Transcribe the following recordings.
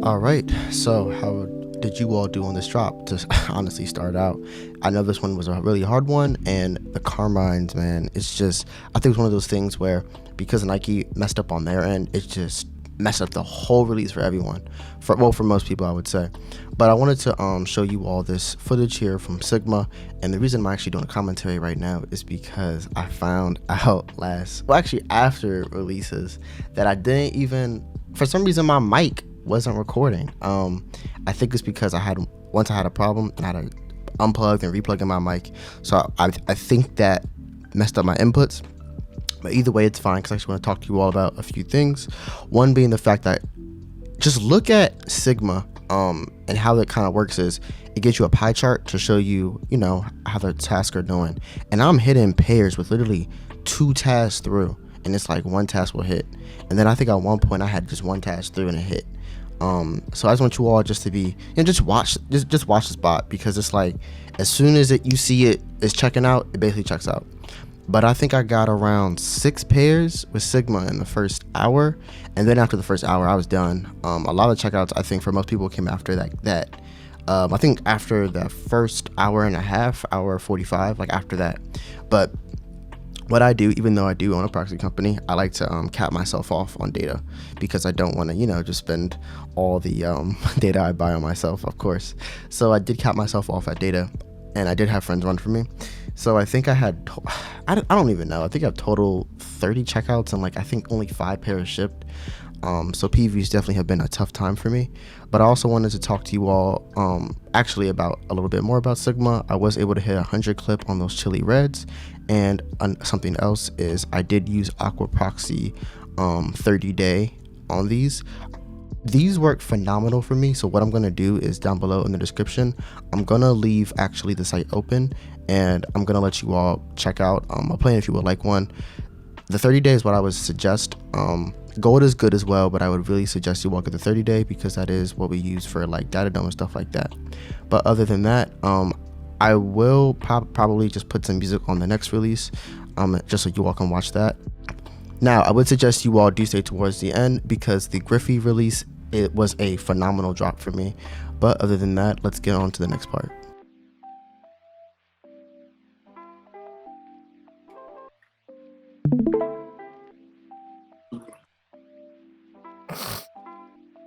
All right, so how did you all do on this drop? To honestly start out, I know this one was a really hard one, and the Carmines, man, it's just, I think it's one of those things where because Nike messed up on their end, it just messed up the whole release for everyone, for most people, I would say. But I wanted to show you all this footage here from Sigma, and the reason I'm actually doing a commentary right now is because I found out after releases, that I didn't even, for some reason my mic wasn't recording. I think it's because once I had a problem and I had to unplug and replug in my mic, so I think that messed up my inputs. But either way, it's fine, because I just want to talk to you all about a few things. One being the fact that just look at Sigma, and how it kind of works is it gives you a pie chart to show you, how the tasks are doing. And I'm hitting pairs with literally 2 tasks through, and it's like 1 task will hit. And then I think at one point I had just 1 task through and it hit. So I just want you all just to be, just watch the spot, because it's like as soon as you see it is checking out, it basically checks out. But I think I got around 6 pairs with Sigma in the first hour, and then after the first hour I was done. A lot of checkouts, I think, for most people came after that. I think after the first hour and a half, hour 45, like after that. But what I do, even though I do own a proxy company, I like to cap myself off on data, because I don't want to, just spend all the data I buy on myself, of course. So I did cap myself off at data, and I did have friends run for me. So I think I had, I don't even know, I think I have total 30 checkouts, and I think only 5 pairs shipped. So PVs definitely have been a tough time for me. But I also wanted to talk to you all actually about a little bit more about Sigma. I was able to hit 100 clip on those chili reds, and something else is I did use Aqua Proxy 30-day on these. These work phenomenal for me. So what I'm going to do is down below in the description, I'm going to leave actually the site open, and I'm going to let you all check out a plan if you would like one. The 30-day is what I would suggest. Gold is good as well, but I would really suggest you walk at the 30-day, because that is what we use for data dome and stuff like that. But other than that, I will probably just put some music on the next release, just so you all can watch that. Now, I would suggest you all do stay towards the end, because the Griffey release, it was a phenomenal drop for me. But other than that, let's get on to the next part.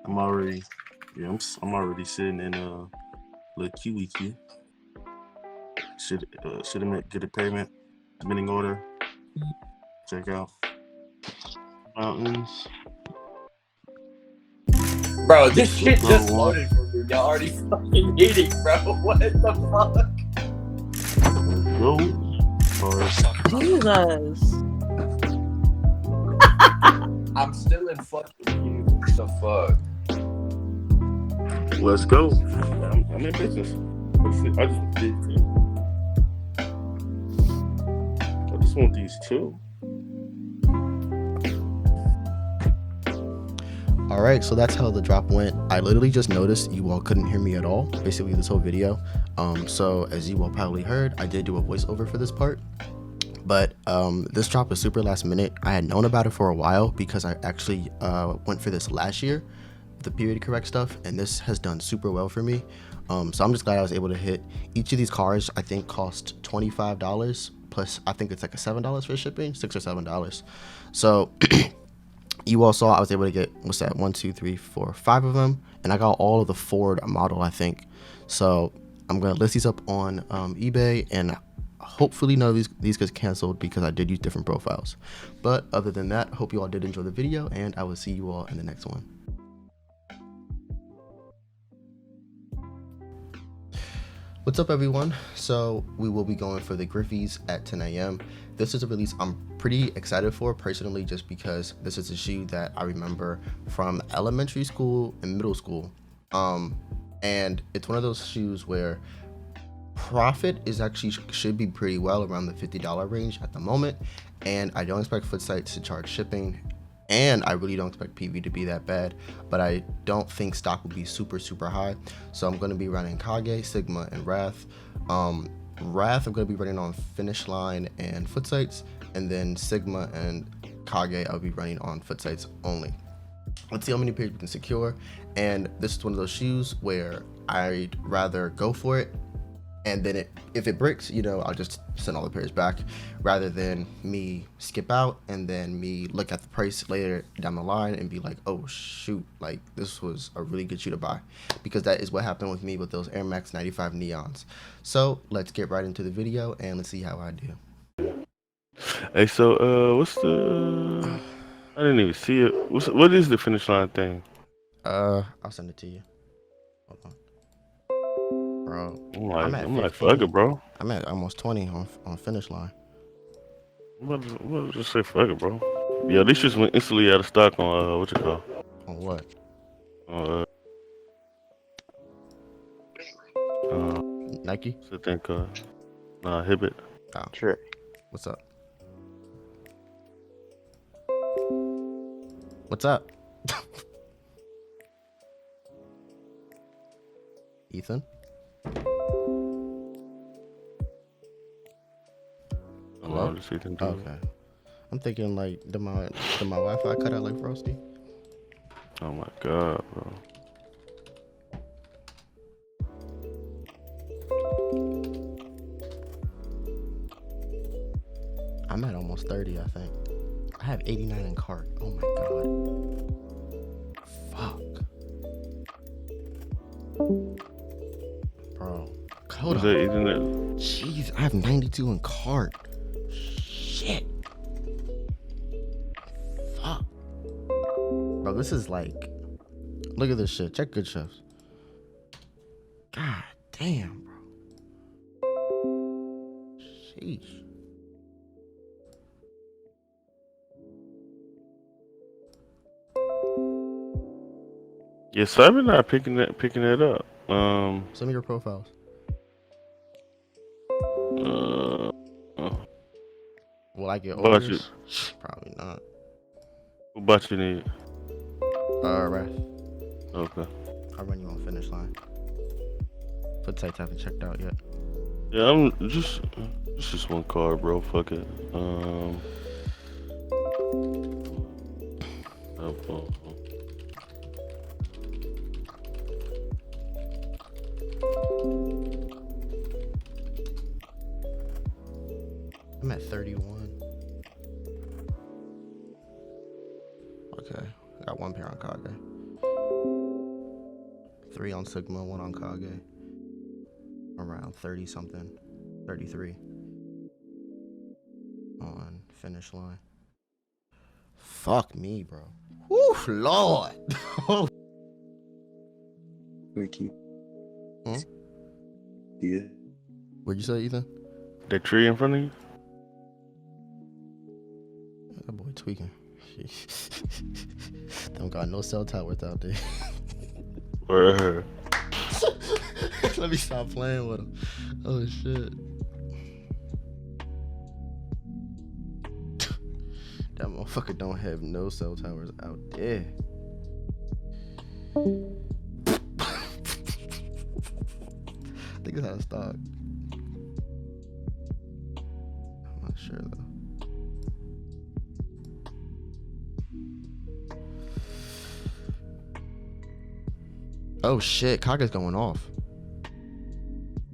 I'm already sitting in little QE. Should get a payment, submitting order, check out mountains. Bro, this shit just loaded for me. Y'all already fucking eating, bro. What the fuck? Go. Jesus. I'm still in fucking you. What the fuck? Let's go. I'm in business. I just want these 2. All right, so that's how the drop went. I literally just noticed you all couldn't hear me at all, basically this whole video. So as you all probably heard, I did do a voiceover for this part. But this drop was super last minute. I had known about it for a while, because I actually went for this last year, the period correct stuff, and this has done super well for me. So I'm just glad I was able to hit. Each of these cars I think cost $25, plus I think it's like a $7 for shipping, $6 or $7. So you all saw I was able to get, what's that, 1, 2, 3, 4, 5 of them, and I got all of the Ford model, I think. So I'm gonna list these up on eBay, and hopefully none of these get canceled, because I did use different profiles. But other than that, hope you all did enjoy the video, and I will see you all in the next one. What's up, everyone? So we will be going for the Griffeys at 10 a.m. This is a release I'm pretty excited for personally, just because this is a shoe that I remember from elementary school and middle school. And it's one of those shoes where profit is actually should be pretty well around the $50 range at the moment, and I don't expect foot sites to charge shipping, and I really don't expect PV to be that bad, but I don't think stock will be super high. So I'm going to be running Kage, Sigma, and Wrath. Wrath I'm going to be running on Finish Line and foot sites, and then Sigma and Kage I'll be running on foot sites only. Let's see how many pairs we can secure. And this is one of those shoes where I'd rather go for it, and then if it breaks, you know, I'll just send all the pairs back, rather than me skip out and then me look at the price later down the line and be like, oh shoot, like this was a really good shoe to buy, because that is what happened with me with those Air Max 95 Neons. So let's get right into the video and let's see how I do. Hey, so what's the? I didn't even see it. What is the finish line thing? I'll send it to you. Hold on. Bro, I'm like fuck it, bro. I'm at almost 20 on finish line. What just say fuck it, bro? Yeah, these just went instantly out of stock on what you call? On what? Nike? What's the thing called? Hibbit. Oh, Sure. what's up? What's up? Ethan? Hello? Just Ethan. Okay. I'm thinking like, did my Wi-Fi cut out like Frosty? Oh my god, bro. I'm at almost 30, I think. I have 89 in cart. Oh my god. Fuck. Bro. Hold Was on. that Ethan? Jeez, I have 92 in cart. Shit. Fuck. Bro, this is like, look at this shit. Check good chefs. God damn, bro. Sheesh. Yeah, Simon not picking that up. Send me your profiles. Will I get What about orders? Probably not. what about you need? Ref. Okay. I'll run you on finish line. Put tight, haven't checked out yet. Yeah, I'm just one card, bro. Fuck it. I'm at 31. Okay, I got one pair on Kage. 3 on Sigma, 1 on Kage. Around 30 something, 33 on finish line. Fuck me, bro. Woo, Lord. Wiki. Hmm? Yeah. What'd you say, Ethan? That tree in front of you? That boy tweaking. Don't got no cell towers out there. Or Let me stop playing with him. Oh shit. That motherfucker don't have no cell towers out there. I think it's out of stock. I'm not sure though. Oh shit, Kaga's going off.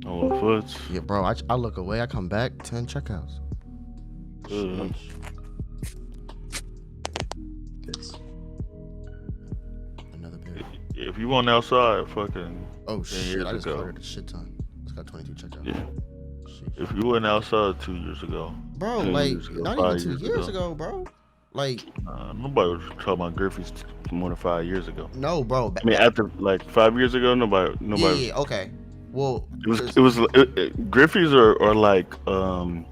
on the foots. Yeah, bro, I look away, I come back, 10 checkouts. Good. This. Another pair. If you want outside, fucking. Oh 10 shit, years I just ago. cleared a shit ton. It's got 22 checkouts. Yeah. Shit. If you went outside 2 years ago. Bro, 2 like, years ago, not 5 even 2 years ago, bro. Like, Nobody was talking about Griffey's more than 5 years ago. no, bro. I mean, after like 5 years ago, nobody. Yeah, okay. Well, It was Griffey's are like phone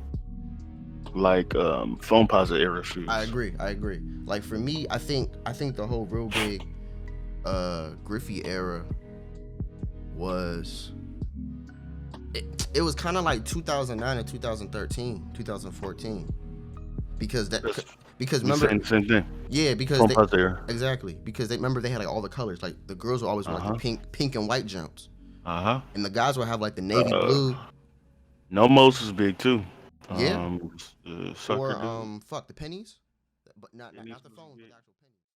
posit era shoes. I agree. Like for me, I think the whole real big Griffey era was it was kind of like 2009 and 2013, 2014. Because remember same thing. Yeah, because Phone posit era. exactly. Because they remember they had like all the colors. Like the girls would always wear like the pink and white jumps. And the guys would have like the navy blue. No Moses is big too. Yeah. Sucker Or dude. fuck the pennies. But not the phone, but the actual